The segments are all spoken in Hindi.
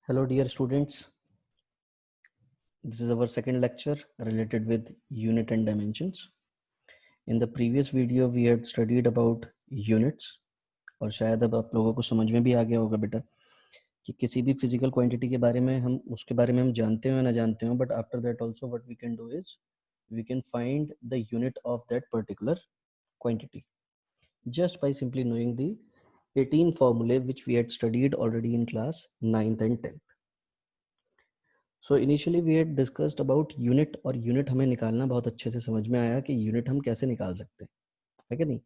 Hello dear students, this is our second lecture related with unit and dimensions. In the previous video we had studied about units और शायद अब आप लोगों को समझ में भी आ गया होगा बेटा कि किसी भी फिजिकल क्वांटिटी के बारे में हम उसके बारे में हम जानते हो या ना जानते हो, but after that also what we can do is we can find the unit of that particular quantity just by simply knowing the 18 formulae which we had studied already in class 9th and 10th. So initially we had discussed about unit, और यूनिट हमें निकालना बहुत अच्छे से समझ में आया कि यूनिट हम कैसे निकाल सकते हैं, है कि नहीं।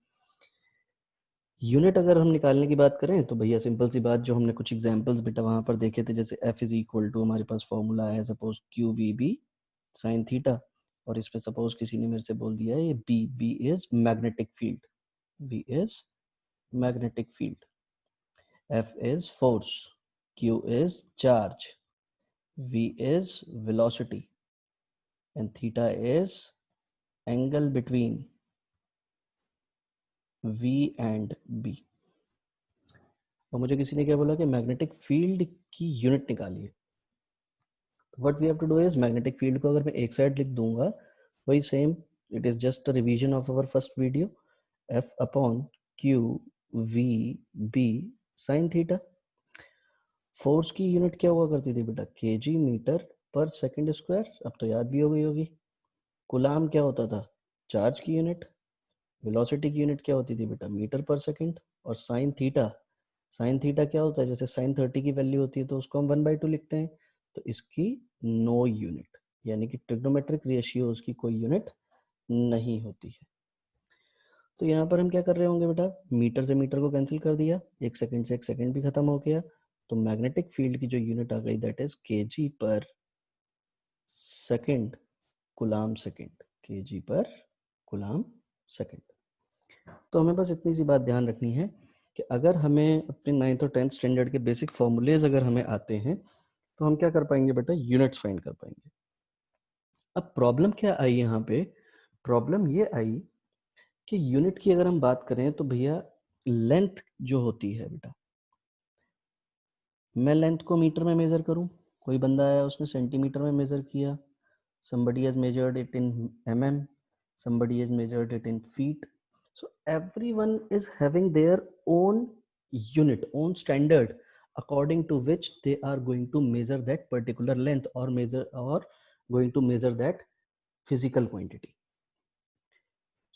यूनिट अगर हम निकालने की बात करें तो भैया सिंपल सी बात, जो हमने कुछ एग्जांपल्स बेटा वहां पर देखे थे, जैसे F इज इक्वल टू हमारे पास फॉर्मूला है suppose Q V B sine theta, और इस पे सपोज किसी ने मेरे से बोल दिया ये B, B is magnetic field, B is magnetic field, F is force, Q is charge, V is velocity and theta is angle between V and B. और मुझे किसी ने क्या बोला कि मैग्नेटिक फील्ड की यूनिट निकालिए। What we have to do is, magnetic field को अगर मैं एक साइड लिख दूंगा वही same, it is just a revision of our first video, F upon Q V B sine theta. Force की यूनिट क्या हुआ करती थी बेटा, kg मीटर पर सेकंड स्क्वायर, अब तो याद भी हो गई होगी। कूलाम क्या होता था, चार्ज की यूनिट। वेलोसिटी की यूनिट क्या होती थी बेटा, मीटर पर सेकंड। और साइन थीटा, साइन थीटा क्या होता है, जैसे साइन 30 की वैल्यू होती है तो उसको हम 1/2 लिखते हैं, तो इसकी नो यूनिट, यानी कि ट्रिग्नोमेट्रिक रेशियोज की कोई यूनिट नहीं होती है। तो यहाँ पर हम क्या कर रहे होंगे बेटा, मीटर से मीटर को कैंसिल कर दिया, एक सेकंड से एक सेकंड भी खत्म हो गया, तो मैग्नेटिक फील्ड की जो यूनिट आ गई दैट इज केजी पर सेकंड कुलाम सेकंड, केजी पर कुलाम सेकंड। तो हमें बस इतनी सी बात ध्यान रखनी है कि अगर हमें अपने 9th और 10th स्टैंडर्ड के बेसिक फॉर्मूलेज अगर हमें आते हैं तो हम क्या कर पाएंगे बेटा, यूनिट्स फाइंड कर पाएंगे। अब प्रॉब्लम क्या आई यहाँ पे, प्रॉब्लम ये आई कि यूनिट की अगर हम बात करें तो भैया लेंथ जो होती है बेटा, मैं लेंथ को मीटर में मेजर करूं, कोई बंदा आया उसने सेंटीमीटर में मेजर किया, somebody has measured it in mm, somebody has measured it in feet, so everyone is having their own unit, own standard according to which they are going to measure that particular length or measure or going to measure that physical quantity.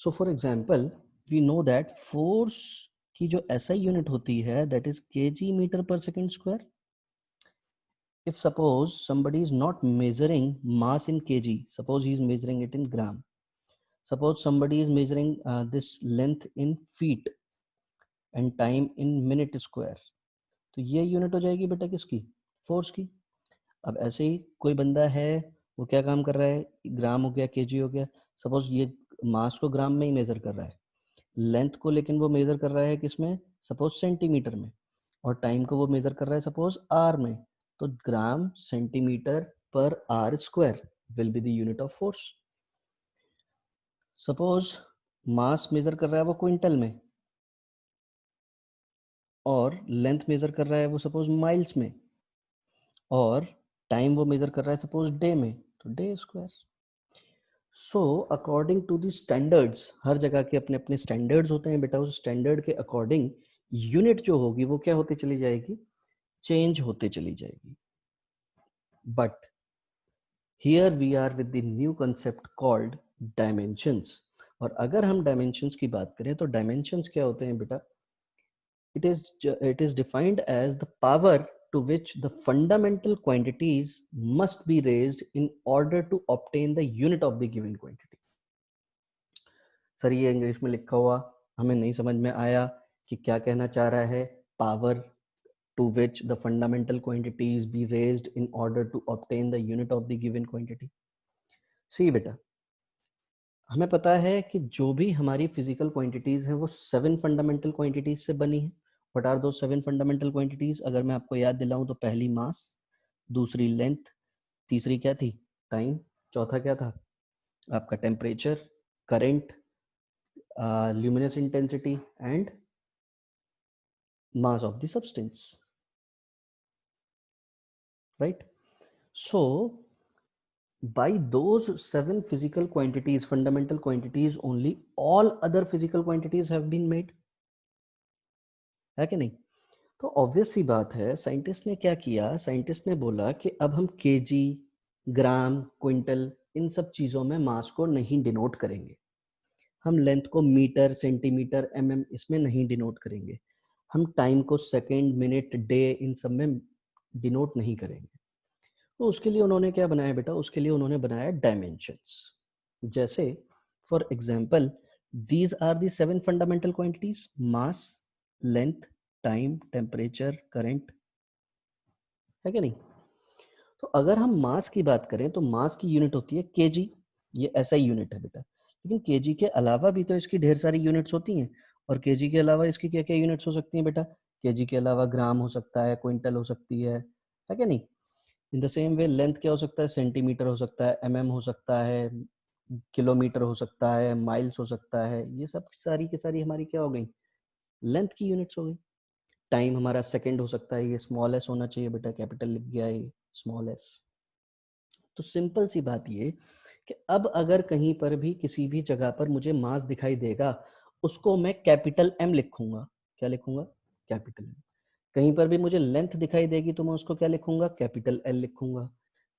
So for example we know that force की जो SI यूनिट होती है that is kg meter per second square. If suppose somebody is not measuring mass in kg, suppose he is measuring it in gram, suppose somebody is measuring this length in feet and time in minute square, तो ये यूनिट हो जाएगी बेटा किसकी, फोर्स की। अब ऐसे ही कोई बंदा है वो क्या काम कर रहा है, ग्राम हो गया केजी हो गया, सपोज ये मास को ग्राम में ही मेजर कर रहा है, लेंथ को लेकिन वो मेजर कर रहा है किसमें, सपोज सेंटीमीटर में, और टाइम को वो मेजर कर रहा है सपोज आर में, तो ग्राम सेंटीमीटर पर R square will be the unit of force. Suppose mass measure कर रहा है वो क्विंटल में और लेंथ मेजर कर रहा है वो सपोज माइल्स में, और टाइम वो मेजर कर रहा है सपोज डे में, तो D square. So according to the standards, हर जगह के अपने अपने स्टैंडर्ड्स होते हैं बेटा, उस स्टैंडर्ड के अकॉर्डिंग यूनिट जो होगी वो क्या होती चली जाएगी, चेंज होते चली जाएगी। But here we are with the new concept called dimensions. और अगर हम डायमेंशंस की बात करें तो डायमेंशंस क्या होते हैं बेटा, it is defined as the power to which the fundamental quantities must be raised in order to obtain the unit of the given quantity. Sir ये इंग्लिश में लिखा हुआ हमें नहीं समझ में आया कि क्या कहना चाह रहा है, power to which the fundamental quantities be raised in order to obtain the unit of the given quantity. See बेटा, हमें पता है कि जो भी हमारी फिजिकल क्वांटिटीज हैं वो 7 फंडामेंटल क्वांटिटीज से बनी है। व्हाट आर दो 7 फंडामेंटल क्वांटिटीज, अगर मैं आपको याद दिलाऊं तो पहली मास, दूसरी लेंथ, तीसरी क्या थी, टाइम, चौथा क्या था आपका temperature, current, luminous intensity and mass of the substance. right? So by those 7 physical quantities, fundamental quantities only, all other physical quantities have been made, है कि नहीं? तो ऑब्वियस सी बात है, साइंटिस्ट ने क्या किया, साइंटिस्ट ने बोला कि अब हम केजी, ग्राम, क्विंटल, इन सब चीज़ों में मास को नहीं डिनोट करेंगे। हम लेंथ को मीटर, सेंटीमीटर, एमएम इसमें नहीं डिनोट करेंगे। हम टाइम को सेकंड, मिनट, डे इन सब में डिनोट नहीं करेंगे। तो उसके लिए उन्होंने क्या बनाया बेटा, उसके लिए उन्होंने बनाया डायमेंशंस। जैसे for example, these are the 7 fundamental quantities: mass, length, time, temperature, current, है कि नहीं? तो अगर हम मास की बात करें तो मास की यूनिट होती है केजी, ये ऐसा ही यूनिट है बेटा। लेकिन केजी के अलावा भी तो इसकी ढेर सारी यूनिट्स होती हैं, और केजी के अलावा इसकी क्या क्या यूनिट्स हो सकती हैं बेटा? केजी के अलावा ग्राम हो सकता है, क्विंटल हो सकती है क्या नहीं? इन द सेम वे लेंथ क्या हो सकता है? सेंटीमीटर हो सकता है, एमएम हो सकता है, किलोमीटर हो सकता है, माइल्स हो सकता है। ये सब सारी की सारी हमारी क्या हो गई? लेंथ की यूनिट्स हो गई। टाइम हमारा सेकंड हो सकता है, ये स्मॉल एस होना चाहिए बेटा, कैपिटल लिख गया ये स्मॉल एस। तो सिंपल सी बात ये कि अब अगर कहीं पर भी किसी भी जगह पर मुझे मास दिखाई देगा, उसको मैं कैपिटल एम लिखूंगा। क्या लिखूंगा? Capital M. कहीं पर भी मुझे लेंथ दिखाई देगी तो मैं उसको क्या लिखूंगा? कैपिटल एल लिखूंगा।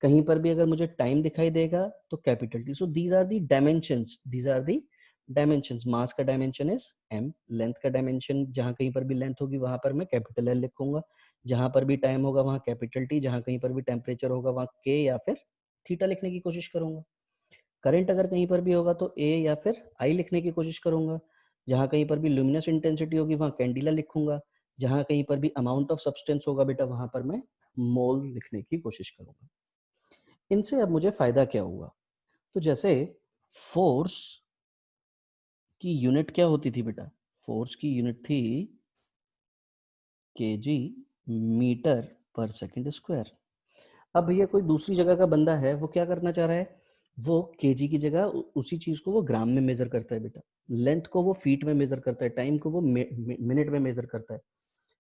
कहीं पर भी अगर मुझे टाइम दिखाई देगा तो capital T. So these are the dimensions, these are the dimensions. Mass का डायमेंशन इज एम, लेंथ का डायमेंशन जहां कहीं पर भी लेंथ होगी वहां पर मैं कैपिटल एल लिखूंगा, जहां पर भी टाइम होगा वहां कैपिटल टी, जहां कहीं पर भी टेम्परेचर होगा वहां के या फिर थीटा लिखने की कोशिश करूंगा। करंट अगर कहीं पर भी होगा तो ए या फिर आई लिखने की कोशिश करूंगा। जहां कहीं पर भी ल्यूमिनस इंटेंसिटी होगी वहां कैंडिला लिखूंगा। जहां कहीं पर भी अमाउंट ऑफ सब्सटेंस होगा बेटा वहां पर मैं मोल लिखने की कोशिश करूंगा। इनसे अब मुझे फायदा क्या हुआ? तो जैसे फोर्स की यूनिट क्या होती थी बेटा? फोर्स की यूनिट थी केजी मीटर पर सेकंड स्क्वायर। अब भैया कोई दूसरी जगह का बंदा है, वो क्या करना चाह रहा है? वो केजी की जगह उसी चीज को वो ग्राम में मेजर करता है बेटा, लेंथ को वो फीट में मेजर करता है, टाइम को वो मिनट में मेजर करता है।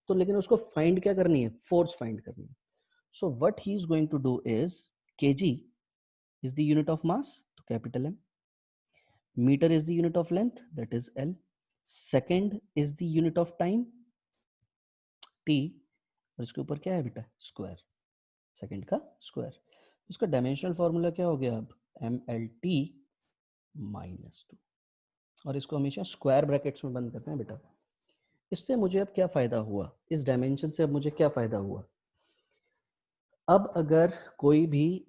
तो लेकिन उसको फाइंड क्या करनी है? फोर्स फाइंड करनी है। So what he is going to do is, KG is the unit of mass, तो capital M. Meter is the unit of length, that is L. Second is the unit of time, T. और इसके ऊपर क्या है बेटा? स्क्वायर, सेकंड का स्क्वायर। इसका डायमेंशनल फॉर्मूला क्या हो गया अब? MLT -2। और इसको हमेशा स्क्वायर ब्रैकेट्स में बंद करते हैं बेटा। इससे मुझे अब क्या फायदा हुआ? इस डायमेंशन से अब मुझे क्या फायदा हुआ? अब अगर कोई भी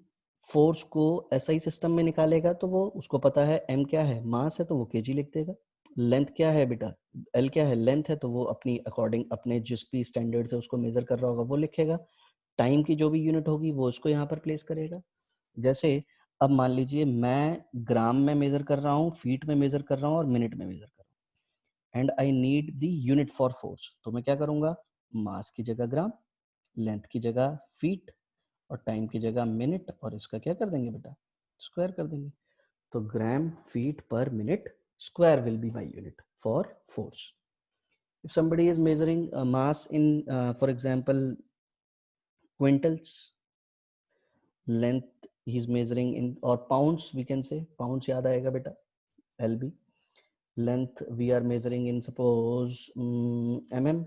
फोर्स को एसआई सिस्टम में निकालेगा तो वो, उसको पता है एम क्या है, मास है, तो वो केजी लिख देगा। लेंथ क्या है बेटा? एल क्या है? लेंथ है, तो वो अपनी अकॉर्डिंग अपने जिस भी स्टैंडर्ड से उसको मेजर कर रहा होगा वो लिखेगा। टाइम की जो भी यूनिट होगी वो उसको यहाँ पर प्लेस करेगा। जैसे अब मान लीजिए मैं ग्राम में मेजर कर रहा हूँ, फीट में मेजर कर रहा हूँ और मिनट में मेजर कर रहा हूँ, and I need the unit for force. तो मैं क्या करूंगा? मास की जगह ग्राम, लेंथ की जगह फीट, और टाइम की जगह मिनट, और इसका क्या कर देंगे बेटा? स्क्वायर कर देंगे। तो ग्राम फीट पर minute square will be my unit for force. If somebody is measuring mass in for example quintals, length he is measuring in, or pounds we can say, pounds याद आएगा बेटा, lb. Length we are measuring in suppose mm,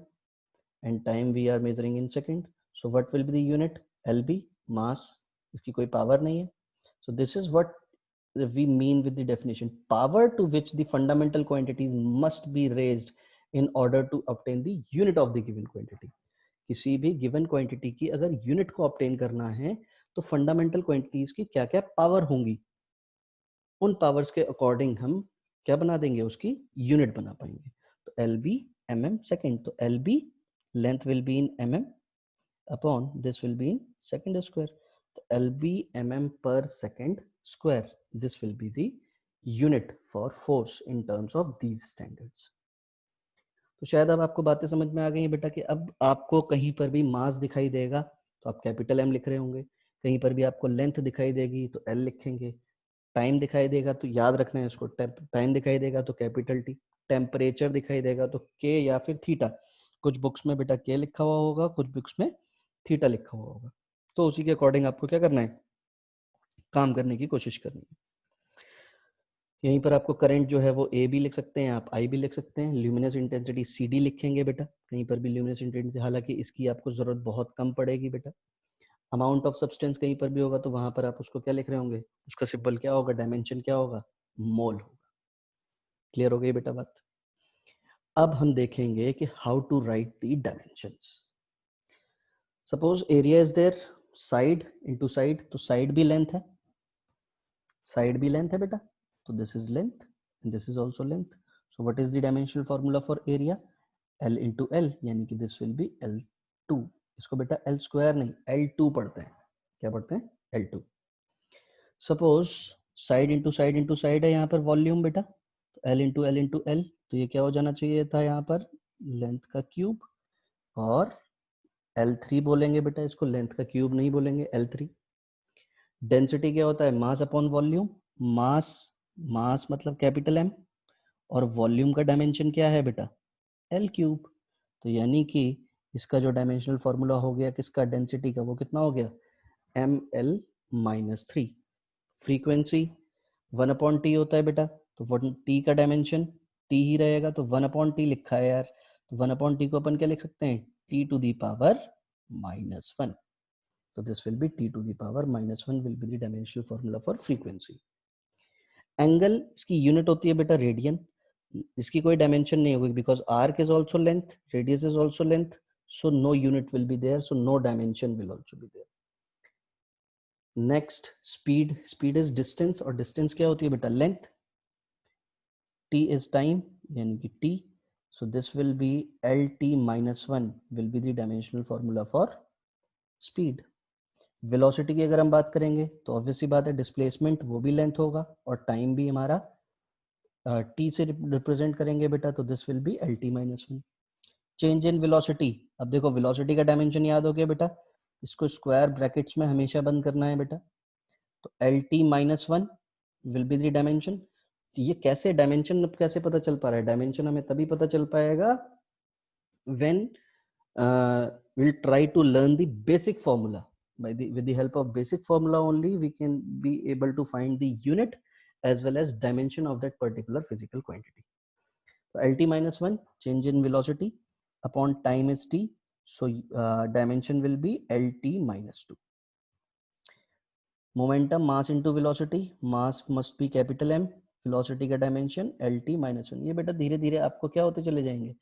and time we are measuring in second. So what will be the unit? lb. Mass, इसकी कोई पावर नहीं है. So this is what we mean with the definition: power to which the fundamental quantities must be raised in order to obtain the unit of the given quantity. किसी भी given quantity की अगर unit को obtain करना है तो fundamental quantities की क्या क्या पावर होंगी, उन पावर्स के अकॉर्डिंग हम क्या बना देंगे? उसकी यूनिट बना पाएंगे। तो L B M M second, तो L B length will be in M M upon this will be in second square. तो एल बी एम एम पर second square, this will be the unit for force in terms of these standards. तो शायद अब आपको बातें समझ में आ गई हैं बेटा कि अब आपको कहीं पर भी मास दिखाई देगा तो आप कैपिटल एम लिख रहे होंगे, कहीं पर भी आपको लेंथ दिखाई देगी तो एल लिखेंगे, टाइम दिखाई देगा तो याद रखना है इसको, टाइम दिखाई देगा तो कैपिटल टी, टेम्परेचर दिखाई देगा तो के या फिर थीटा। कुछ बुक्स में बेटा के लिखा हुआ होगा, कुछ बुक्स में थीटा लिखा हुआ होगा। तो उसी के अकॉर्डिंग आपको क्या करना है, काम करने की कोशिश करनी है। यहीं पर आपको करंट जो है वो ए भी लिख सकते हैं, आप आई भी लिख सकते हैं, ल्यूमिनस इंटेंसिटी सी डी लिखेंगे बेटा, कहीं पर भी ल्यूमिनस इंटेंसिटी, हालांकि इसकी आपको जरूरत बहुत कम पड़ेगी बेटा। अमाउंट ऑफ सब्सटेंस कहीं पर भी होगा तो वहां पर आप उसको क्या लिख रहे होंगे, उसका सिंबल क्या होगा, डायमेंशन क्या होगा, मोल होगा। क्लियर हो गई बेटा बात। अब हम देखेंगे कि how to write the dimensions. Suppose area is there, side into side, तो साइड भी लेंथ है, साइड भी लेंथ है बेटा, तो this is length and this is also length. So what is the dimensional formula for area, L into L, यानी कि दिस विल बी L2। इसको बेटा L स्क्वायर नहीं L2 पढ़ते हैं, क्या पढ़ते हैं, L2। Suppose side into side है यहाँ पर वॉल्यूम बेटा, तो L इंटू एल, तो ये क्या हो जाना चाहिए था यहाँ पर, लेंथ का क्यूब, और L3 बोलेंगे बेटा इसको, लेंथ का क्यूब नहीं बोलेंगे, L3। डेंसिटी क्या होता है, मास अपॉन वॉल्यूम, मास, मास मतलब कैपिटल M, और वॉल्यूम का डायमेंशन क्या है बेटा, L क्यूब। तो यानी कि इसका जो डायमेंशनल फॉर्मूला हो गया किसका, डेंसिटी का, वो कितना हो गया, ML-3। फ्रीक्वेंसी 1/t होता है बेटा, तो 1t का डायमेंशन t ही रहेगा, तो 1/t लिखा है यार, तो 1/t को अपन क्या लिख सकते हैं, t टू दी पावर -1। तो this will be t to the power -1 will be the dimensional formula for frequency. Angle, इसकी यूनिट होती है बेटा रेडियन, इसकी कोई डायमेंशन नहीं होगी, because arc is also length, radius is also length, so no unit will be there, so no dimension will also be there. Next, speed, speed is distance, और distance क्या होती है बेटा, length, t is time यानी कि t, so this will be lt minus 1 will be the dimensional formula for speed. Velocity की अगर हम बात करेंगे तो ऑब्वियस सी बात है, डिस्प्लेसमेंट वो भी लेंथ होगा, और टाइम भी हमारा t से रिप्रेजेंट करेंगे बेटा, तो this will B lt minus 1. Change in velocity, अब देखो वेलोसिटी का डायमेंशन याद हो गया बेटा, इसको स्क्वायर ब्रैकेट्स में हमेशा बंद करना है बेटा, तो Lt-1 will be the dimension. ये कैसे डायमेंशन, अब कैसे पता चल पा रहा है, डायमेंशन हमें तभी पता चल पाएगा when we'll try to learn the basic formula. With the help of basic formula only we can be able to find the unit as well as dimension of that particular physical quantity. So Lt-1 change in velocity upon time is t, so dimension will be Lt-2. Momentum, mass into velocity, mass must be capital M, velocity का डायमेंशन Lt-1। ये बेटा धीरे धीरे आपको क्या होते चले जाएंगे,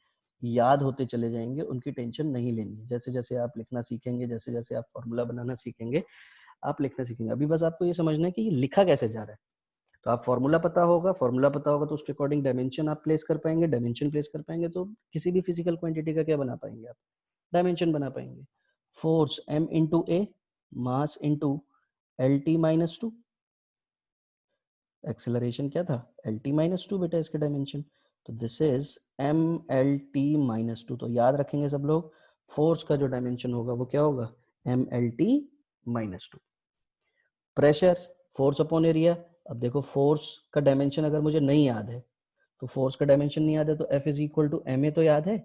याद होते चले जाएंगे, उनकी टेंशन नहीं लेनी। जैसे जैसे आप लिखना सीखेंगे, जैसे जैसे आप फॉर्मूला बनाना सीखेंगे, आप लिखना सीखेंगे, अभी बस आपको ये समझना है कि ये लिखा कैसे जा रहा है। तो आप फॉर्मूला पता होगा, फॉर्मूला पता होगा तो उसके अकॉर्डिंग डायमेंशन आप प्लेस कर पाएंगे, डायमेंशन प्लेस कर पाएंगे तो किसी भी फिजिकल क्वांटिटी का क्या बना पाएंगे आप, डायमेंशन बना पाएंगे। फोर्स M इंटू ए, मास इंटू Lt-2, एक्सेलरेशन क्या था, Lt-2 बेटा इसके डायमेंशन, तो दिस इज MLT-2। तो याद रखेंगे सब लोग, फोर्स का जो डायमेंशन होगा वो क्या होगा, MLT-2। Pressure, force upon area, अब देखो फोर्स का डायमेंशन अगर मुझे नहीं याद है, तो फोर्स का डायमेंशन नहीं याद है तो F is equal to ma तो याद है,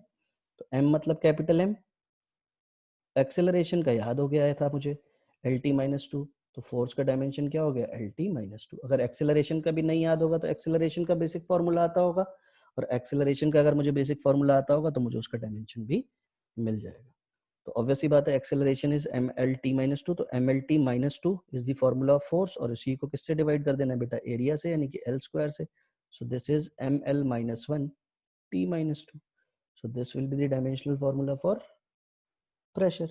तो M मतलब कैपिटल M, एक्सेलरेशन का याद हो गया था मुझे Lt-2, तो फोर्स का डायमेंशन क्या हो गया, Lt-2। अगर एक्सेलरेशन का भी नहीं याद होगा तो एक्सेलरेशन का बेसिक फॉर्मूला आता होगा, और एक्सेलरेशन का अगर मुझे बेसिक फॉर्मूला आता होगा तो मुझे उसका डायमेंशन भी मिल जाएगा। तो ऑब्वियसली बात है, एक्सेलरेशन इज MLT-2, तो MLT-2 is the formula of force, और इसी को किससे डिवाइड कर देना है बेटा, एरिया से, यानी कि L स्क्वायर से। सो this is ML-1 T-2, so this will be the dimensional formula for pressure.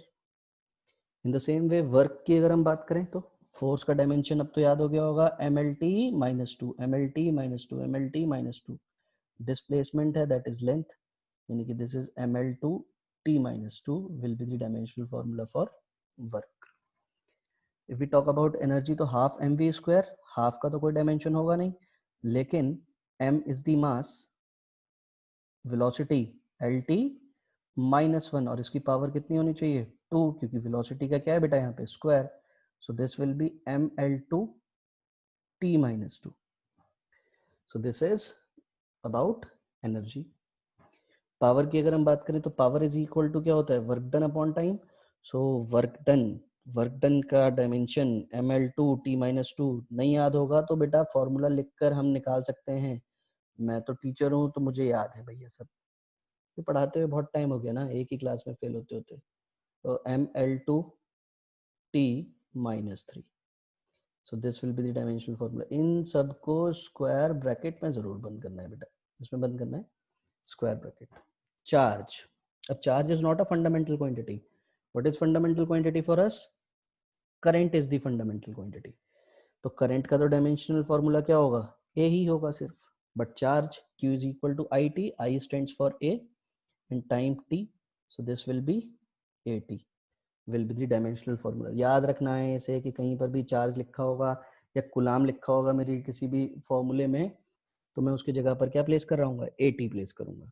In the same way work की अगर हम बात करें तो फोर्स का डायमेंशन अब तो याद हो गया होगा, MLT-2, MLT-2, MLT-2। डिस्प्लेसमेंट है, दैट इज लेंथ, यानी कि this is ML2T-2 will be the dimensional formula for work. If we talk about energy तो हाफ mv², हाफ का तो कोई डायमेंशन होगा नहीं, लेकिन m is the mass, velocity Lt-1, और इसकी पावर कितनी होनी चाहिए, 2, क्योंकि वेलोसिटी का क्या है बेटा यहाँ पे, square, so this will B ML2T-2। So this is about energy. Power की अगर हम बात करें तो पावर इज इक्वल टू क्या होता है, work done upon time. So work done, work done का डायमेंशन ml2 t-2 नहीं याद होगा तो बेटा फॉर्मूला लिखकर हम निकाल सकते हैं। मैं तो टीचर हूँ तो मुझे याद है भैया सब, ये पढ़ाते हुए बहुत टाइम हो गया ना, एक ही क्लास में फेल होते होते। तो ml2t-3, so this will be the dimensional formula. इन सबको स्क्वायर ब्रैकेट में जरूर बंद करना है बेटा, इसमें बंद करना है स्क्वायर ब्रैकेट। चार्ज, अब charge is not a fundamental quantity. What is fundamental quantity for us? Current is the fundamental quantity. तो करंट का तो डायमेंशनल फॉर्मूला क्या होगा? ए ही होगा सिर्फ। But charge q is equal to I T, I stands for A and time t, so this will be at will be the dimensional formula। याद रखना है इसे कि कहीं पर भी चार्ज लिखा होगा या कुलाम लिखा होगा मेरी किसी भी फॉर्मूले में, तो मैं उसकी जगह पर क्या प्लेस कर रहा हूँ? at प्लेस करूंगा।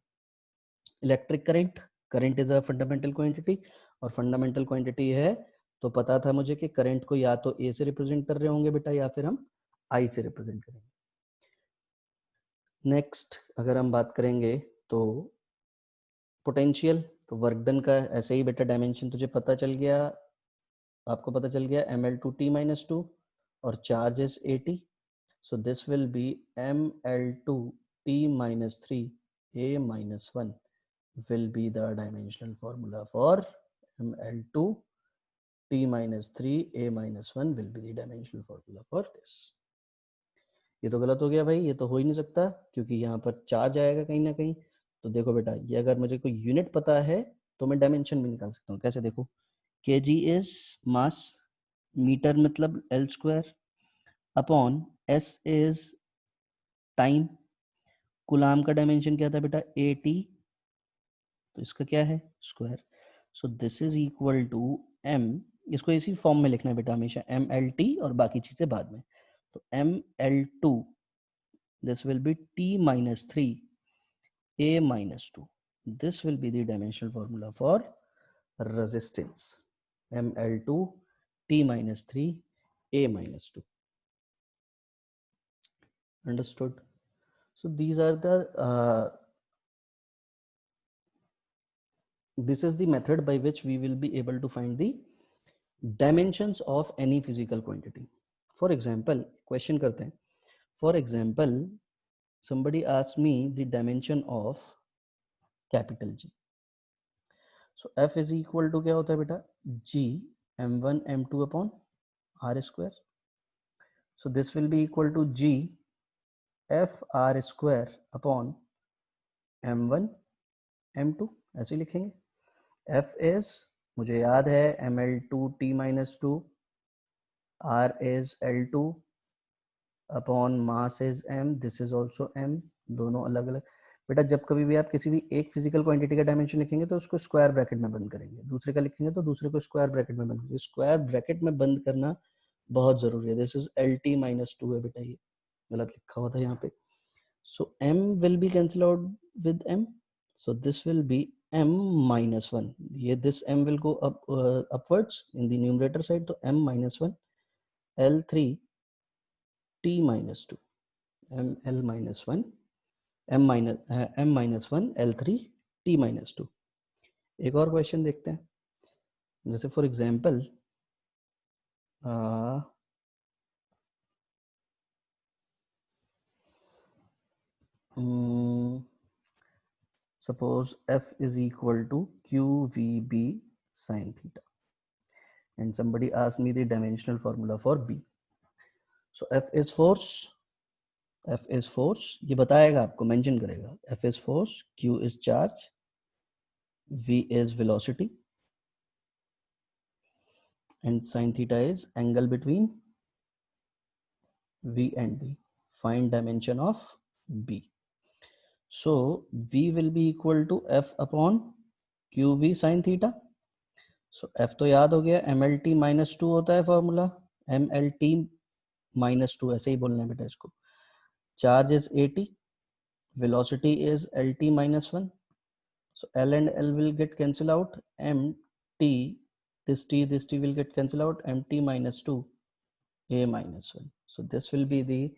Electric current, current is a fundamental quantity, और फंडामेंटल क्वांटिटी है तो पता था मुझे कि करंट को या तो ए से रिप्रेजेंट कर रहे होंगे बेटा या फिर हम आई से रिप्रेजेंट करेंगे। नेक्स्ट अगर हम बात करेंगे तो पोटेंशियल, तो वर्क डन का ऐसे ही बेटा डायमेंशन तुझे पता चल गया, आपको पता चल गया ml2t-2 और charge is 80, so this will be ml2t-3 a-1 will be the dimensional formula for ml2t-3 a-1 will be the dimensional formula for this। ये तो गलत हो गया भाई, ये तो हो ही नहीं सकता क्योंकि यहाँ पर चार्ज आएगा कहीं ना कहीं। तो देखो बेटा, ये अगर मुझे कोई यूनिट पता है तो मैं डायमेंशन भी निकाल सकता हूँ। कैसे? देखो, kg इज मास, मीटर मतलब l square, upon s is time, कुलाम का डायमेंशन क्या था बेटा? at, तो इसका क्या है? Square. So this is equal to m, इसको इसी फॉर्म में लिखना है बेटा हमेशा, mlt और बाकी चीजें बाद में। तो ml2, this will be t-3 a-2, this will be the dimensional formula for resistance, ml2 t-3 a-2। Understood? So these are the this is the method by which we will be able to find the dimensions of any physical quantity। For example, question करते हैं। For example, somebody asks me the dimension of capital G। So F is equal to क्या होता है बेटा? G m1 m2 upon r square। So this will be equal to G f r square upon m1 m2, ऐसे लिखेंगे। F is मुझे याद है ml2t-2, r is l2 upon mass is m, this is also m, दोनों अलग अलग। बेटा जब कभी भी आप किसी भी एक फिजिकल क्वांटिटी का डायमेंशन लिखेंगे तो उसको स्क्वायर ब्रैकेट में बंद करेंगे, दूसरे का लिखेंगे तो दूसरे को स्क्वायर ब्रैकेट में बंद करेंगे। स्क्वायर ब्रैकेट में बंद करना बहुत जरूरी है। दिस इज lt-2 है बेटा, ये गलत लिखा हुआ था यहाँ पे। सो m will be cancel out with m, so this will B m-1, ये this m will go upwards in the numerator side, तो m-1 l3 t-2 ml-1 m-1 l3 t-2। एक और क्वेश्चन देखते हैं, जैसे for example suppose f is equal to qvb sin theta and somebody asked me the dimensional formula for b। so f is force, ये बताएगा आपको, मेंशन करेगा। f is force, q is charge, v is velocity and sin theta is angle between v and b। find dimension of b। so b will be equal to f upon qv sin theta। so f तो याद हो गया, mlt-2 होता है फॉर्मूला, mlt-2 ऐसे ही बोलना है बेटा इसको। Charge is 80, velocity is lt-1, so l and l will get cancel out, mt, this t will get cancel out, mt-2 a-1, so this will be the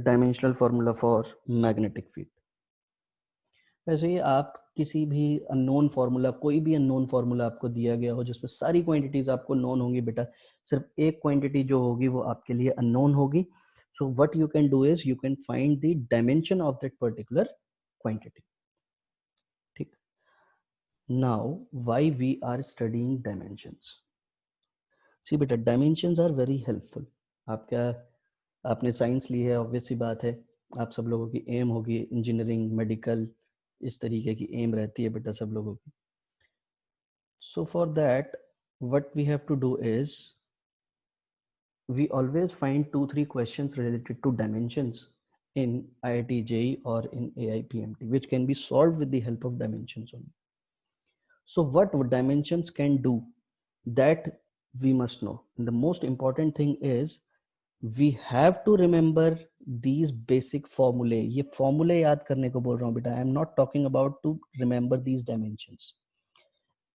dimensional formula for magnetic field। वैसे ही आप किसी भी अननोन फार्मूला, कोई भी अननोन फार्मूला आपको दिया गया हो जिसमें सारी क्वांटिटीज आपको नोन होंगी बेटा, सिर्फ एक क्वांटिटी जो होगी वो आपके लिए अननोन होगी. So what you can do is you can find the dimension of that particular quantity. ठीक. Now why we are studying dimensions. See बेटा, डायमेंशंस आर वेरी हेल्पफुल. आपका आपने साइंस ली है, ऑब्वियस सी बात है. आप सब लोगों की एम होगी इंजीनियरिंग, मेडिकल, इस तरीके की एम रहती है बेटा सब लोगों की. So for that, what we have to do is we always find 2-3 questions related to dimensions in IIT JEE or in AIPMT, which can be solved with the help of dimensions only. So what dimensions can do, that we must know. And the most important thing is we have to remember these basic formulae. ये formulae याद करने को बोल रहा हूँ बेटा. I am not talking about to remember these dimensions.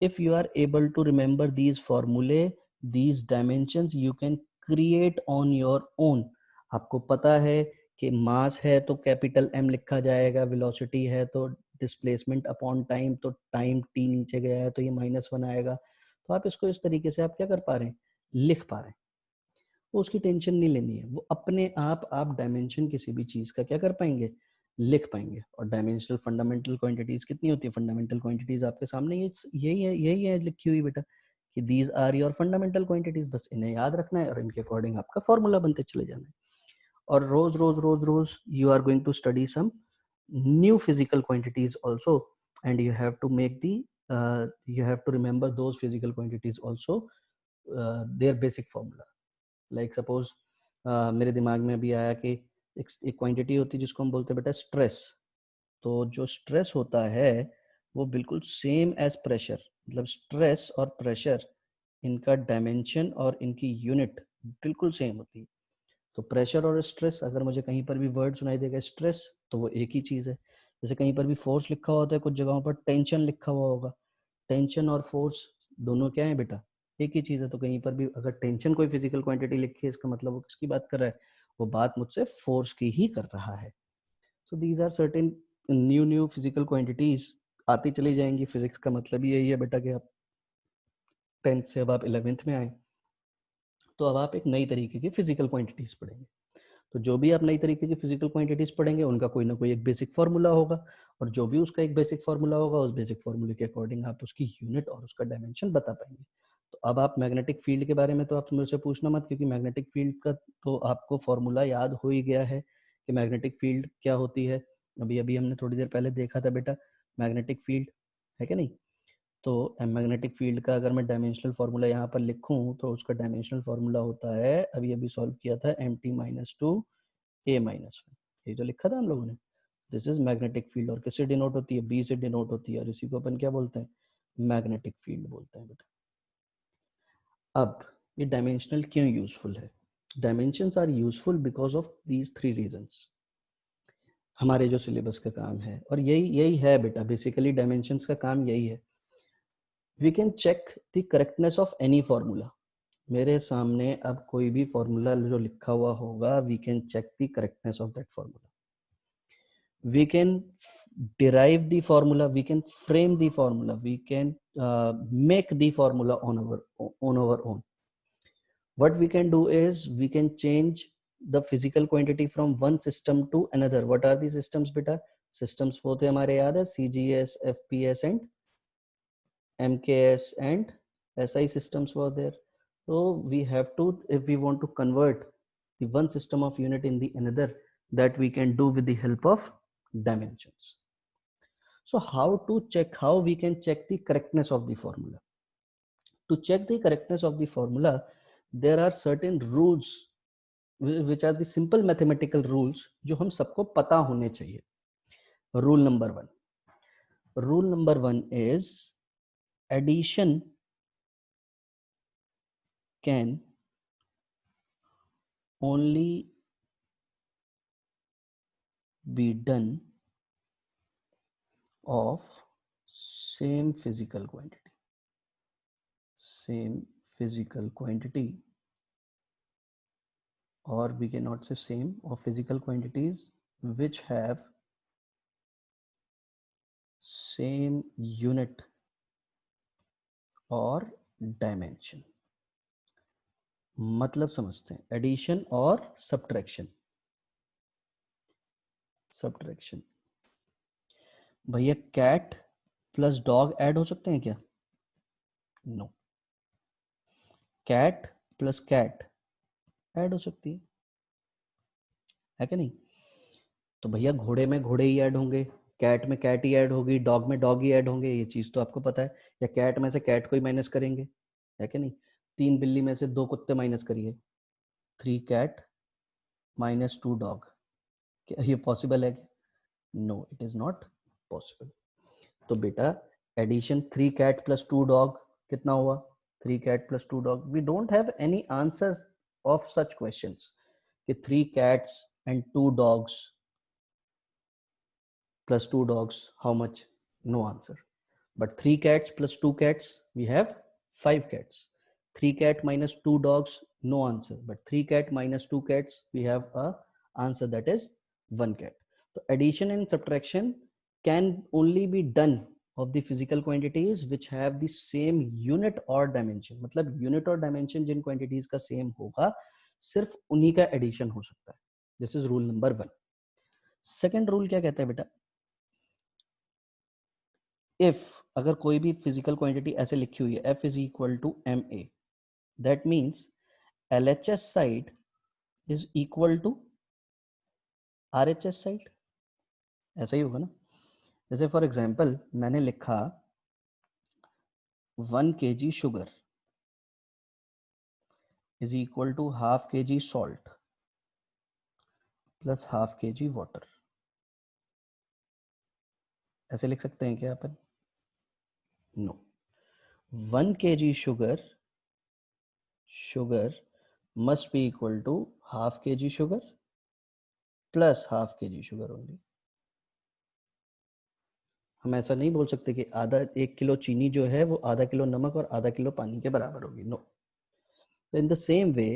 If you are able to remember these formulae, these dimensions, you can create on your own. आपको पता है कि मास है तो कैपिटल M लिखा जाएगा, वेलोसिटी है तो डिस्प्लेसमेंट अपॉन टाइम, तो टाइम t नीचे गया है तो ये -1 आएगा. तो आप इसको इस तरीके से आप क्या कर पा रहे हैं, लिख पा रहे हैं. वो उसकी टेंशन नहीं लेनी है, वो अपने आप डायमेंशन किसी भी चीज का क्या कर पाएंगे, लिख पाएंगे. और डायमेंशनल फंडामेंटल क्वांटिटीज कितनी होती है, फंडामेंटल क्वांटिटीज आपके सामने यही है लिखी हुई बेटा, कि these are your fundamental quantities. बस इन्हें याद रखना है और इनके अकॉर्डिंग आपका फॉर्मूला बनते चले जाना है. और रोज रोज रोज रोज you are going to study some new physical quantities also, and you have to make the you have to remember those physical quantities also, their basic formula. Like suppose मेरे दिमाग में अभी आया कि एक क्वांटिटी होती है जिसको हम बोलते हैं बेटा स्ट्रेस. तो जो स्ट्रेस होता है वो बिल्कुल सेम एज प्रेशर, मतलब स्ट्रेस और प्रेशर, इनका डायमेंशन और इनकी यूनिट बिल्कुल सेम होती है. तो प्रेशर और स्ट्रेस, अगर मुझे कहीं पर भी वर्ड सुनाई देगा स्ट्रेस, तो वो एक ही चीज़ है. जैसे कहीं पर भी फोर्स लिखा होता है, कुछ जगहों पर टेंशन लिखा हुआ होगा. टेंशन और फोर्स दोनों क्या है बेटा, एक ही चीज़ है. तो कहीं पर भी अगर टेंशन कोई फिजिकल क्वांटिटी लिखी है, इसका मतलब वो किसकी बात कर रहा है, वो बात मुझसे फोर्स की ही कर रहा है. So these are certain new new physical quantities आती चली जाएंगी. फिजिक्स का मतलब ही यही है बेटा कि आप 10th से अब आप 11th में आए, तो अब आप एक नई तरीके की फिजिकल क्वांटिटीज पढ़ेंगे. तो जो भी आप नई तरीके की फिजिकल क्वांटिटीज पढ़ेंगे उनका कोई ना कोई एक बेसिक फार्मूला होगा, और जो भी उसका एक बेसिक फार्मूला होगा, उस बेसिक फार्मूले के अकॉर्डिंग आप उसकी यूनिट और उसका डायमेंशन बता पाएंगे. तो अब आप मैग्नेटिक फील्ड के बारे में तो आप मुझसे पूछना मत, क्योंकि मैग्नेटिक फील्ड का तो आपको फार्मूला याद हो ही गया है कि मैग्नेटिक फील्ड क्या होती है. अभी अभी हमने थोड़ी देर पहले देखा था बेटा मैग्नेटिक फील्ड, है कि नहीं. तो मैग्नेटिक फील्ड का अगर मैं डायमेंशनल फार्मूला यहाँ पर लिखूं, तो उसका डायमेंशनल फार्मूला होता है, अभी अभी सॉल्व किया था, mt-2 a-1. ये तो लिखा था हम लोगों ने. दिस इज मैग्नेटिक फील्ड, और किससे डिनोट होती है, बी से डिनोट होती है, और इसी को अपन क्या बोलते हैं, मैग्नेटिक फील्ड बोलते हैं बेटा. अब ये डायमेंशनल क्यों यूजफुल है. Dimensions are useful because of these 3 reasons. हमारे जो सिलेबस का काम है, और यही यही है बेटा, बेसिकली डायमेंशंस का काम यही है. We can check the correctness of any formula. मेरे सामने अब कोई भी फार्मूला जो लिखा हुआ होगा, we can check the correctness of that formula. We can derive the formula, we can frame the formula, we can make the formula on our own. What we can do is we can change the physical quantity from one system to another. What are the systems beta? Systems वो थे हमारे याद है, CGS, FPS and MKS and SI systems were there. So we have to, if we want to convert the one system of unit in the another, that we can do with the help of dimensions. So how we can check the correctness of the formula. To check the correctness of the formula, there are certain rules which are the simple mathematical rules जो हम सबको पता होने चाहिए. Rule number one is addition can only be done of same physical quantity, or we cannot say same, of physical quantities which have same unit or dimension. मतलब समझते हैं, एडिशन और सब्ट्रैक्शन। भैया कैट प्लस डॉग ऐड हो सकते हैं क्या? No. Cat plus cat add हो सकती है कि नहीं? तो भैया घोड़े में घोड़े ही ऐड होंगे, कैट में कैट ही ऐड होगी, डॉग में डॉग ही ऐड होंगे, ये चीज तो आपको पता है। या कैट में से कैट को ही माइनस करेंगे, है कि नहीं? 3 बिल्ली में से 2 कुत्ते माइनस करिए, 3 कैट माइनस 2 डॉग। क्या ये पॉसिबल है क्या? No, it is not possible. तो बेटा एडिशन 3 कैट प्लस 2 डॉग कितना हुआ? 3 cat plus 2 dog. We don't have any answers of such questions कि 3 cats and 2 dogs plus 2 dogs, how much? No answer. But 3 cats plus 2 cats, we have 5 cats. 3 cat minus 2 dogs, no answer. But 3 cat minus 2 cats, we have a answer, that is 1 cat. So addition and subtraction can only be done of the physical quantities which have the same unit or dimension. मतलब unit और dimension जिन quantities का same होगा, सिर्फ उन्हीं का addition हो सकता है. This is rule number 1. Second rule क्या कहता है बेटा? इफ अगर कोई भी फिजिकल क्वांटिटी ऐसे लिखी हुई है, F is equal to MA, that means LHS side is equal to RHS side, ऐसा ही होगा ना? जैसे फॉर एग्जांपल मैंने लिखा 1 kg sugar is equal to half kg salt plus half kg water. ऐसे लिख सकते हैं क्या अपन? No. 1 kg sugar must be equal to half kg sugar plus half kg sugar only. हम ऐसा नहीं बोल सकते कि आधा 1 किलो चीनी जो है वो आधा किलो नमक और आधा किलो पानी के बराबर होगी। नो। तो in the same way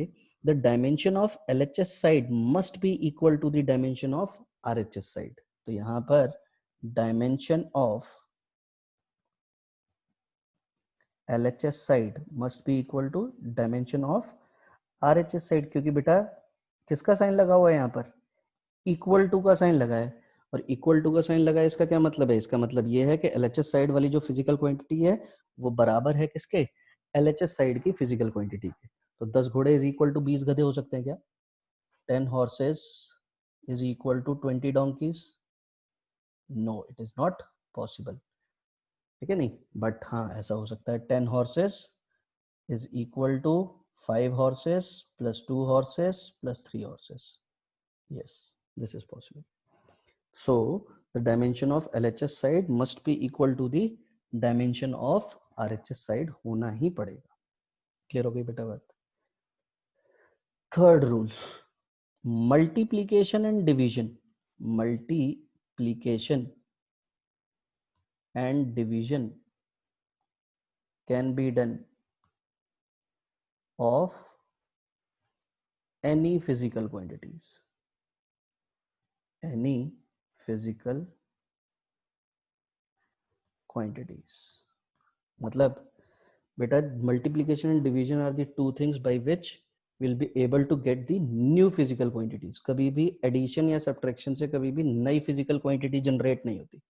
the dimension of LHS side must be equal to the dimension of RHS side. तो यहाँ पर dimension of LHS side must be equal to dimension of RHS side, क्योंकि बेटा किसका साइन लगा हुआ है यहाँ पर? इक्वल टू का साइन लगा है। और इक्वल टू का साइन लगा है, इसका क्या मतलब है? इसका मतलब ये है कि LHS साइड वाली जो फिजिकल क्वांटिटी है वो बराबर है किसके? LHS साइड की फिजिकल क्वांटिटी के। तो 10 घोड़े इज इक्वल टू 20 गधे हो सकते हैं क्या? 10 horses is equal to 20 donkeys? No, it is not possible, ठीक है नहीं? बट हाँ ऐसा हो सकता है 10 horses is equal to 5 horses plus 2 horses plus 3 horses. yes, this is possible. So the dimension of LHS side must be equal to the dimension of RHS side होना ही पड़ेगा। क्लियर हो गई बेटा बात? Third rule, multiplication and division. Multiplication and division can be done of any physical quantities, any physical quantities। मतलब बेटा multiplication and division are the two things by which will be able to get the new physical quantities. कभी भी एडिशन या सब्ट्रैक्शन से कभी भी नई फिजिकल क्वांटिटी जनरेट नहीं होती।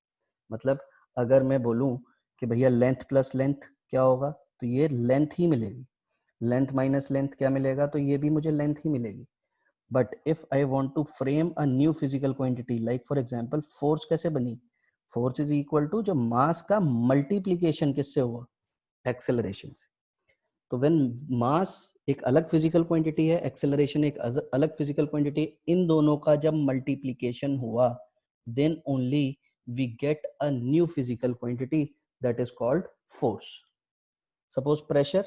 मतलब अगर मैं बोलूं कि भैया लेंथ प्लस लेंथ क्या होगा, तो ये लेंथ ही मिलेगी। लेंथ माइनस लेंथ क्या मिलेगा, तो ये भी मुझे लेंथ ही मिलेगी। But if I want to frame a new physical quantity, like for example force कैसे बनी? फोर्स इज इक्वल टू जो मास का मल्टीप्लीकेशन किससे हुआ? एक्सेलरेशन से। तो व्हेन मास एक अलग फिजिकल क्वांटिटी है, एक्सेलरेशन एक अलग फिजिकल क्वांटिटी, इन दोनों का जब मल्टीप्लीकेशन हुआ then only we get a new physical quantity that is called force. Suppose pressure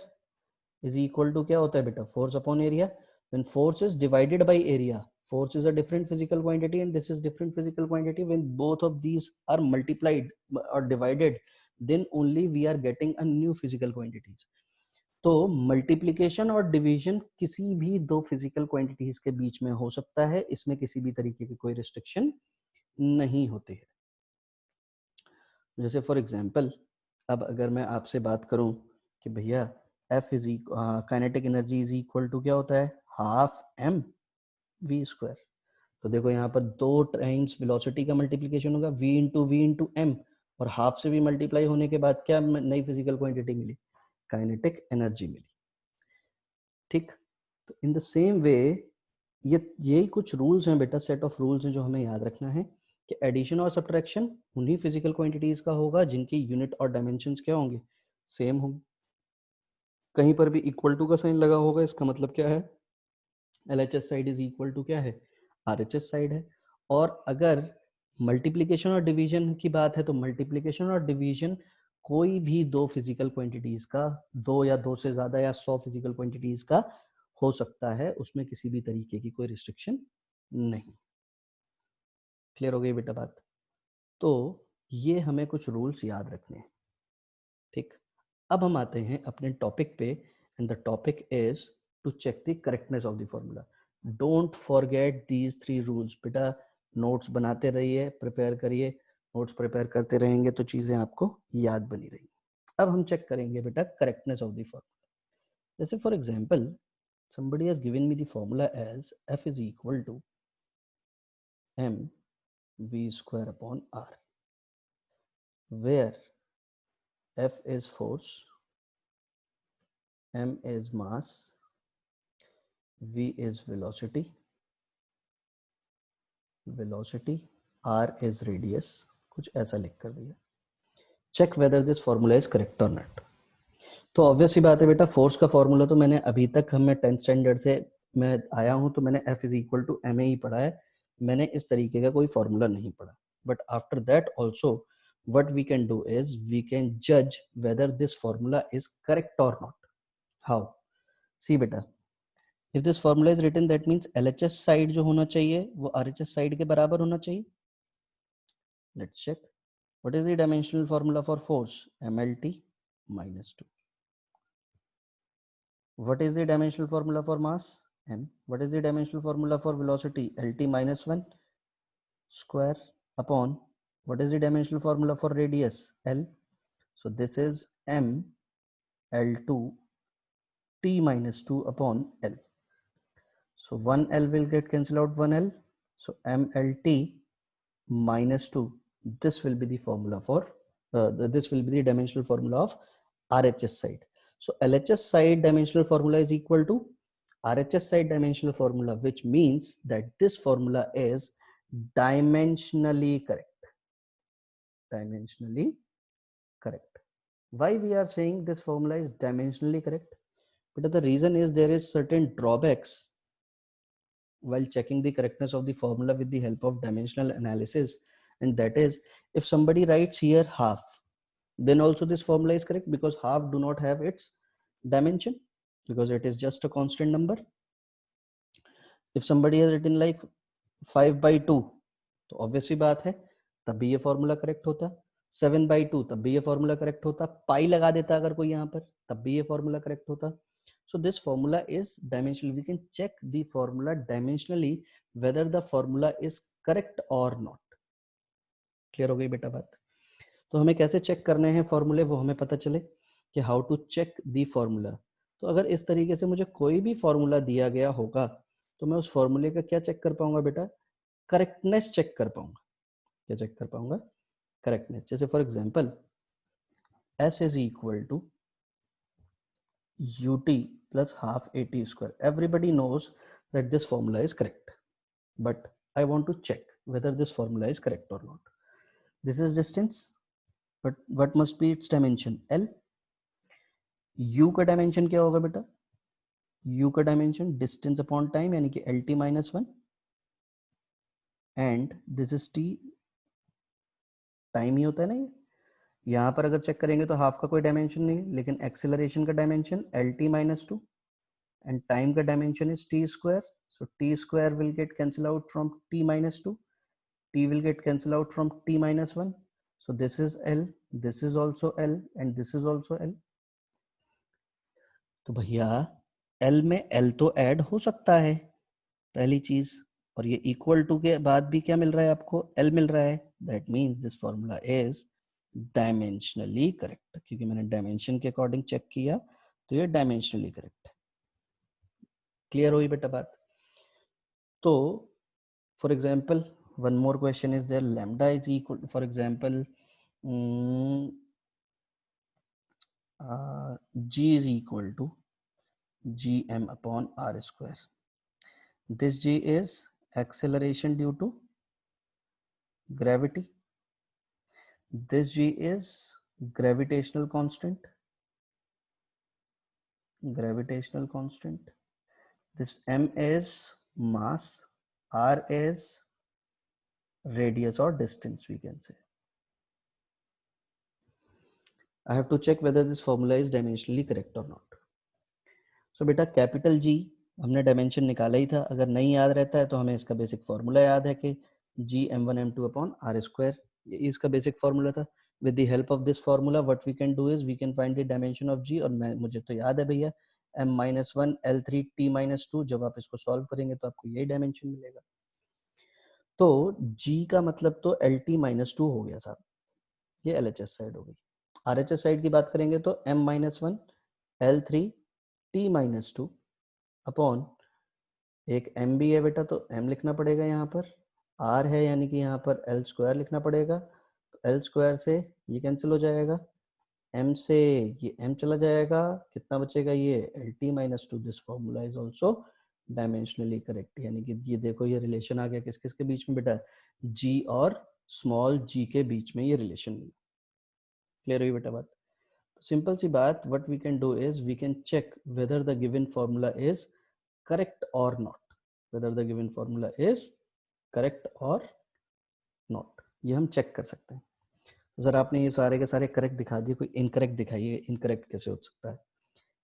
is equal to क्या होता है बेटा? Force upon area. When force is divided by area, force is a different physical quantity and this is different physical quantity, when both of these are multiplied or divided then only we are getting a new physical quantities। तो मल्टीप्लीकेशन और डिवीजन किसी भी दो फिजिकल क्वांटिटीज के बीच में हो सकता है, इसमें किसी भी तरीके की कोई रिस्ट्रिक्शन नहीं होती है। जैसे फॉर एग्जांपल अब अगर मैं आपसे बात करूं कि भैया F is kinetic energy is equal to क्या होता है, हाफ m v स्क्वायर। तो देखो यहाँ पर 2 टाइम्स वेलोसिटी का मल्टीप्लिकेशन होगा, v इंटू m, और हाफ से भी मल्टीप्लाई होने के बाद क्या नई फिजिकल क्वांटिटी मिली, काइनेटिक एनर्जी मिली। ठीक, तो इन द सेम वे यही कुछ रूल्स हैं बेटा, सेट ऑफ रूल्स हैं जो हमें याद रखना है कि एडिशन और सब्ट्रैक्शन उन्हीं फिजिकल क्वांटिटीज का होगा जिनकी यूनिट और डायमेंशंस क्या होंगे, सेम होंगे। कहीं पर भी इक्वल टू का साइन लगा होगा, इसका मतलब क्या है, LHS side is equal to क्या है, RHS साइड है। और अगर मल्टीप्लिकेशन और डिवीजन की बात है तो मल्टीप्लिकेशन और डिवीजन कोई भी दो फिजिकल क्वांटिटीज का, दो या दो से ज्यादा या 100 फिजिकल क्वांटिटीज का हो सकता है, उसमें किसी भी तरीके की कोई रिस्ट्रिक्शन नहीं। क्लियर हो गई बेटा बात? तो ये हमें कुछ रूल्स याद रखने हैं। ठीक, अब हम आते हैं अपने टॉपिक पे, and the topic is to check the correctness of the formula. Don't forget these 3 rules बेटा, नोट्स बनाते रहिए, प्रिपेयर करिए, नोट्स प्रिपेयर करते रहेंगे तो चीजें आपको याद बनी रहेंगी। अब हम चेक करेंगे बेटा करेक्टनेस ऑफ द फॉर्मूला। जैसे for example somebody has given me the formula as F is equal to m v square upon r, where F is force, m is mass, v is velocity, r is radius, कुछ ऐसा लिख कर दिया। Check whether this formula is correct और नॉट। तो ऑब्वियस ही बात है बेटा, फोर्स का फॉर्मूला तो मैंने अभी तक, हमें 10th स्टैंडर्ड से मैं आया हूं तो मैंने F is equal to ma ही पढ़ा है, मैंने इस तरीके का कोई फॉर्मूला नहीं पढ़ा। But after that also what we can do is we can judge whether this formula is correct or not. How? See beta, if this formula is written that means LHS side जो होना चाहिए वो RHS side के बराबर होना चाहिए। Let's check. What is the dimensional formula for force? MLT minus 2. What is the dimensional formula for mass? M. What is the dimensional formula for velocity? LT minus 1 square upon, what is the dimensional formula for radius? L. So this is M L2 T minus 2 upon L. So 1 L will get cancelled out, 1 L. So MLT minus 2. This will be the formula for, this will be the dimensional formula of RHS side. So LHS side dimensional formula is equal to RHS side dimensional formula, which means that this formula is dimensionally correct. Dimensionally correct. Why we are saying this formula is dimensionally correct? But the reason is there is certain drawbacks while checking the correctness of the formula with the help of dimensional analysis, and that is, if somebody writes here half, then also this formula is correct because half do not have its dimension because it is just a constant number. If somebody has written like 5/2, तो obviously बात है तब भी ये फॉर्मूला करेक्ट होता, 7/2 तब भी ये फॉर्मूला करेक्ट होता, पाई लगा देता अगर कोई यहाँ पर तब भी ये फॉर्मूला करेक्ट होता। So this formula is dimensional. We can check the formula dimensionally whether the formula is correct or not. Clear हो गई बेटा बात? तो हमें कैसे चेक करने हैं फॉर्मूले, वो हमें पता चले कि how to check the formula. तो अगर इस तरीके से मुझे कोई भी फॉर्मूला दिया गया होगा तो मैं उस फॉर्मूले का क्या चेक कर पाऊंगा बेटा, करेक्टनेस चेक कर पाऊंगा। क्या चेक कर पाऊंगा? करेक्टनेस। जैसे for example S is equal to ut plus half at square. Everybody knows that this formula is correct, but I want to check whether this formula is correct or not. This is distance, but what must be its dimension? L. U का dimension क्या होगा बेटा? U का dimension distance upon time यानी कि LT minus 1, and this is T, time ही होता है ना ये। यहाँ पर अगर चेक करेंगे तो हाफ का कोई डायमेंशन नहीं, लेकिन एक्सेलरेशन का dimension LT minus 2 and time का dimension is t square. So t square will get cancelled out from t minus 2. T will get cancelled out from t minus 1. So this is L, this is also L, and this is also L. तो भैया L में L तो ऐड हो सकता है पहली चीज, और ये इक्वल टू के बाद भी क्या मिल रहा है आपको? L मिल रहा है। That means this formula is dimensionally correct, क्योंकि मैंने डायमेंशन के अकॉर्डिंग चेक किया तो ये डायमेंशनली करेक्ट है। क्लियर हुई बेटा बात? तो for example one more question is there, lambda is equal, for example g is equal to gm upon r square. This g is acceleration due to gravity. This g is gravitational constant. Gravitational constant. This m is mass, r is radius or distance, we can say. I have to check whether this formula is dimensionally correct or not. So बेटा कैपिटल G हमने डायमेंशन निकाला ही था, अगर नहीं याद रहता है तो हमें इसका बेसिक फार्मूला याद है कि G m1 m2 upon r square, ये इसका बेसिक फार्मूला था. With the help of this formula what we can do is we can find the dimension of G, और मुझे तो याद है भैया m-1 L3 T-2, जब आप इसको सॉल्व करेंगे तो आपको यही डायमेंशन मिलेगा. तो G का मतलब तो LT-2 हो गया साहब, ये LHS साइड हो गई. RHS साइड की बात करेंगे तो m-1 L3 T-2 अपॉन एक m भी है बेटा तो m लिखना पड़ेगा, यहाँ पर r है यानी कि यहाँ पर L स्क्वायर लिखना पड़ेगा, तो L स्क्वायर से ये कैंसिल हो जाएगा, m से ये m चला जाएगा, कितना बचेगा ये LT-2. This formula is also dimensionally correct, यानी कि ये देखो ये रिलेशन आ गया किस किस के बीच में बेटा, g और स्मॉल g के बीच में ये रिलेशन. क्लियर हुई बेटा बात? सिंपल सी बात, what we can do is we can check whether the given formula is correct or not, whether the given formula is correct or not, ये हम चेक कर सकते हैं. जरा आपने ये सारे के सारे करेक्ट दिखा दिए, कोई इनकरेक्ट दिखाइए, इनकरेक्ट कैसे हो सकता है.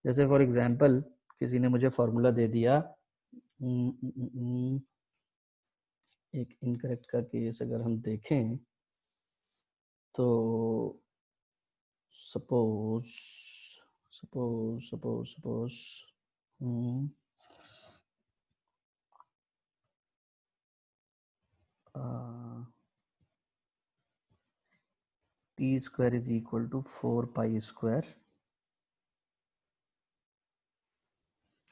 जैसे फॉर एग्जांपल किसी ने मुझे फॉर्मूला दे दिया, एक इनकरेक्ट का केस अगर हम देखें तो suppose suppose suppose suppose t square is equal to 4 pi square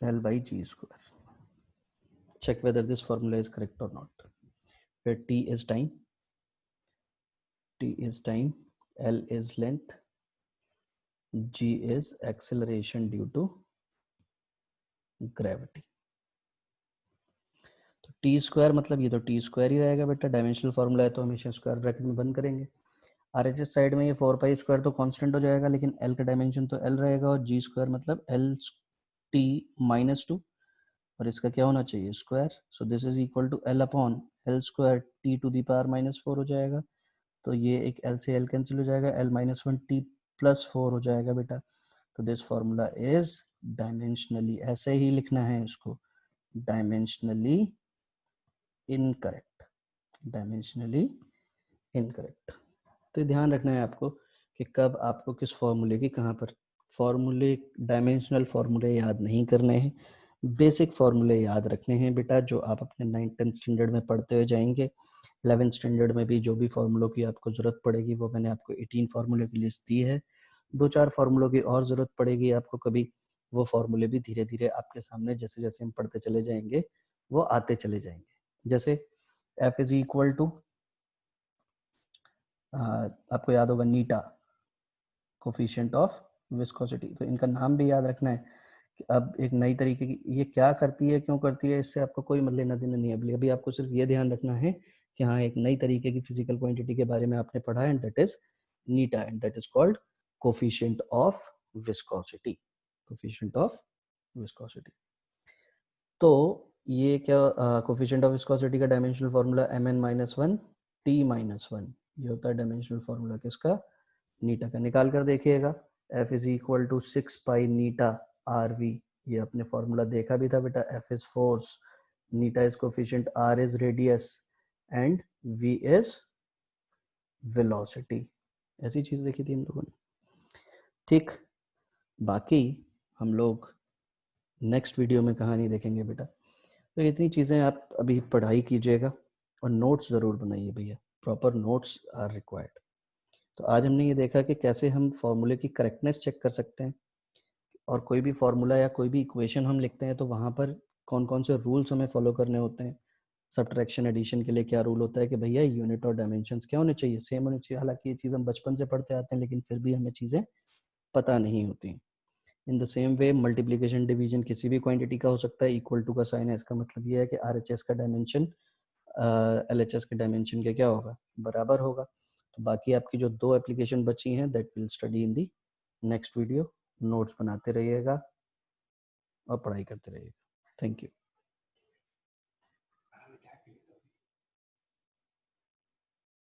L by g square. Check whether this formula is correct or not. Where t is time, L is length, g is acceleration due to gravity. तो t स्क्वायर मतलब ये तो t स्क्वायर ही रहेगा बेटा, डायमेंशनल फार्मूला है तो हमेशा स्क्वायर ब्रैकेट में बंद करेंगे. RHS साइड में ये 4 पाई स्क्वायर तो कांस्टेंट हो जाएगा, लेकिन L का डायमेंशन तो L रहेगा, और g स्क्वायर मतलब LT-2, और इसका क्या होना चाहिए square. So this is equal to L upon L square T⁻⁻4 हो जाएगा, तो ये एक L से L कैंसिल हो जाएगा, L-1 T+4 हो जाएगा बेटा. तो दिस फार्मूला इज डायमेंशनली, ऐसे ही लिखना है इसको, डायमेंशनली इनकरेक्ट, डायमेंशनली इनकरेक्ट. तो ध्यान रखना है आपको कि कब आपको किस फॉर्मूले की कहाँ पर, फॉर्मूले डायमेंशनल फॉर्मूले याद नहीं करने हैं, बेसिक फॉर्मूले याद रखने हैं बेटा, जो आप अपने 9th-10th स्टैंडर्ड में पढ़ते हुए जाएंगे. 11th स्टैंडर्ड में भी जो भी फॉर्मूलों की आपको ज़रूरत पड़ेगी, वो मैंने आपको 18 फार्मूले की लिस्ट दी है. 2-4 फार्मूलों की और ज़रूरत पड़ेगी आपको कभी, वो फार्मूले भी धीरे धीरे आपके सामने जैसे जैसे हम पढ़ते चले जाएंगे वो आते चले जाएंगे. जैसे F इज इक्वल टू, आपको याद होगा नीटा, कोफिशिएंट ऑफ विस्कोसिटी. तो इनका नाम भी याद रखना है कि अब एक नई तरीके की, ये क्या करती है क्यों करती है इससे आपको कोई मतलब लेना देना नहीं है. अभी आपको सिर्फ ये ध्यान रखना है कि हाँ एक नई तरीके की फिजिकल क्वांटिटी के बारे में आपने पढ़ा है, and that is Neeta, and that is called coefficient of viscosity. Coefficient of viscosity. तो ये क्या कोफिशिएंट ऑफ विस्कोसिटी का डायमेंशनल फार्मूला Mn-1 T-1, ये होता है डायमेंशनल फार्मूला किसका, नीटा का. निकाल कर देखिएगा, F is equal to 6 pi नीटा RV, ये अपने फार्मूला देखा भी था बेटा. F इज फोर्स, नीटा is coefficient, R is radius, and V is velocity. ऐसी चीज देखी थी हम लोगों ने. ठीक, बाकी हम लोग नेक्स्ट वीडियो में कहानी देखेंगे बेटा. तो इतनी चीज़ें आप अभी पढ़ाई कीजिएगा, और नोट्स ज़रूर बनाइए भैया, प्रॉपर नोट्स आर रिक्वायर्ड. तो आज हमने ये देखा कि कैसे हम फॉर्मूले की करेक्टनेस चेक कर सकते हैं, और कोई भी फॉर्मूला या कोई भी इक्वेशन हम लिखते हैं तो वहाँ पर कौन कौन से रूल्स हमें फॉलो करने होते हैं। सब्ट्रैक्शन एडिशन के लिए क्या रूल होता है कि भैया यूनिट और डायमेंशंस क्या होने चाहिए, सेम होने चाहिए। हालांकि ये चीज़ हम बचपन से पढ़ते आते हैं, लेकिन फिर भी हमें चीज़ें पता नहीं होती। इन the same way multiplication division किसी भी क्वांटिटी का हो सकता है। इक्वल टू का साइन है, इसका मतलब ये है कि RHS का डायमेंशन LHS के डायमेंशन के क्या होगा, बराबर होगा। तो बाकी आपकी जो 2 एप्लीकेशन बची हैं that will study in the next video. Notes बनाते रहिएगा और पढ़ाई करते रहिएगा। Thank you.